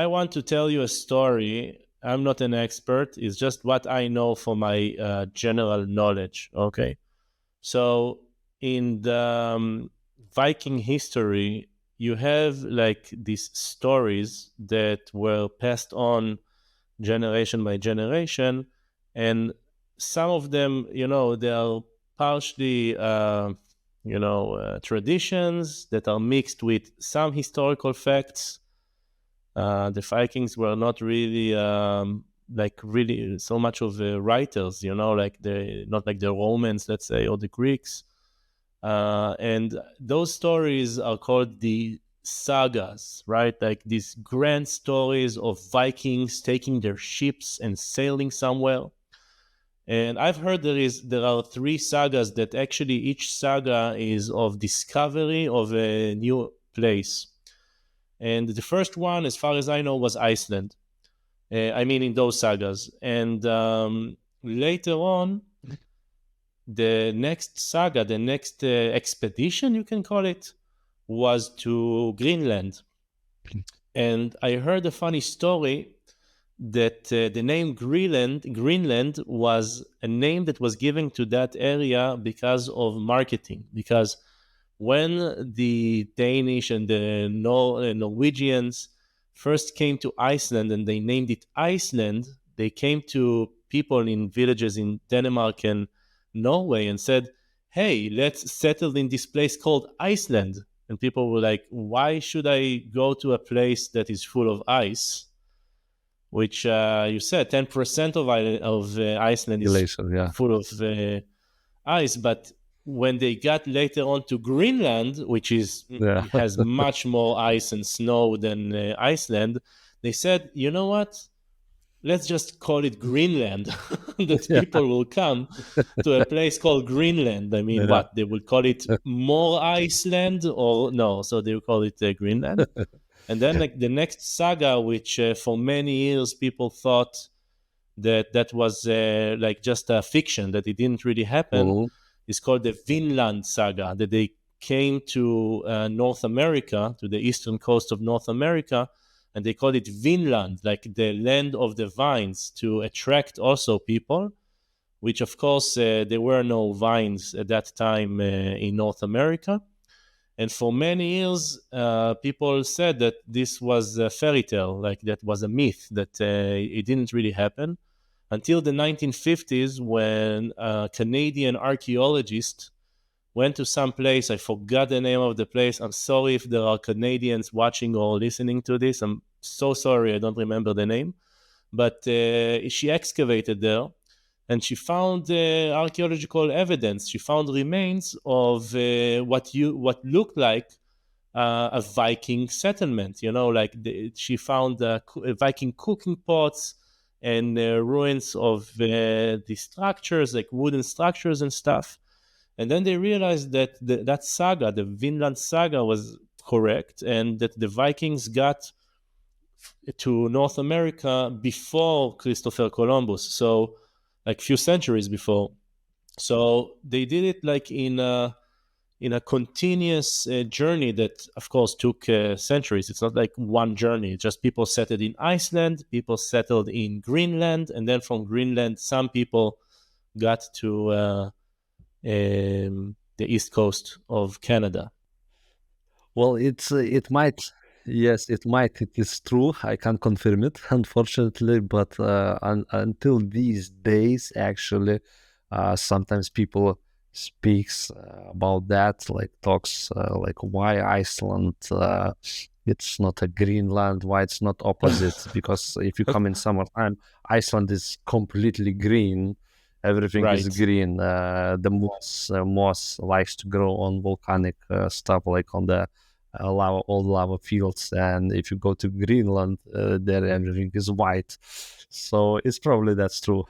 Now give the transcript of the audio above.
I want to tell you a story. I'm not an expert. It's just what I know for my general knowledge. Okay. So in the Viking history, you have like these stories that were passed on generation by generation, and some of them, they are partially, traditions that are mixed with some historical facts. The Vikings were not really like really so much of writers, like the not like the Romans, let's say, or the Greeks. And those stories are called the sagas, right? Like these grand stories of Vikings taking their ships and sailing somewhere. And I've heard there are three sagas that actually each saga is of discovery of a new place. And the first one, as far as I know, was Iceland. I mean, in those sagas. And later on, the next saga, the next expedition, you can call it, was to Greenland. And I heard a funny story that the name Greenland was a name that was given to that area because of marketing. Because when the Danish and the Norwegians first came to Iceland and they named it Iceland, they came to people in villages in Denmark and Norway and said, "Hey, let's settle in this place called Iceland." And people were like, "Why should I go to a place that is full of ice?" Which you said 10% of Iceland is Yeah. full of ice. But when they got later on to Greenland, which Yeah. has much more ice and snow than Iceland, they said, "You know what? Let's just call it Greenland." That Yeah. people will come to a place called Greenland. I mean, Yeah. what? They will call it more Iceland or no? So they will call it Greenland. And then like the next saga, which for many years people thought that was like just a fiction, that it didn't really happen, Mhm. is called the Vinland Saga, that they came to North America, to the eastern coast of North America, and they called it Vinland, like the land of the vines, to attract also people, which of course there were no vines at that time in North America. And for many years, people said that this was a fairy tale, like that was a myth, that it didn't really happen until the 1950s when a Canadian archaeologist went to some place. I forgot the name of the place. I'm sorry if there are Canadians watching or listening to this. I'm so sorry. I don't remember the name. But she excavated there and she found archaeological evidence. She found remains of what looked like a Viking settlement. Like she found Viking cooking pots and ruins of the structures, like wooden structures and stuff. And then they realized that that saga, the Vinland Saga, was correct, and that the Vikings got to North America before Christopher Columbus, so like few centuries before. So they did it like in a continuous journey that, of course, took centuries. It's not like one journey. It's just people settled in Iceland, people settled in Greenland, and then from Greenland, some people got to the east coast of Canada. Well, it might. Yes, it might. It is true. I can't confirm it, unfortunately. But until these days, actually, sometimes people speaks about that, like talks like why Iceland. It's not a Greenland. Why it's not opposite? Because if you come in summertime, Iceland is completely green. Everything is Right. green. The moss likes to grow on volcanic stuff, like on the lava, old lava fields. And if you go to Greenland, there everything is white. So it's probably that's true.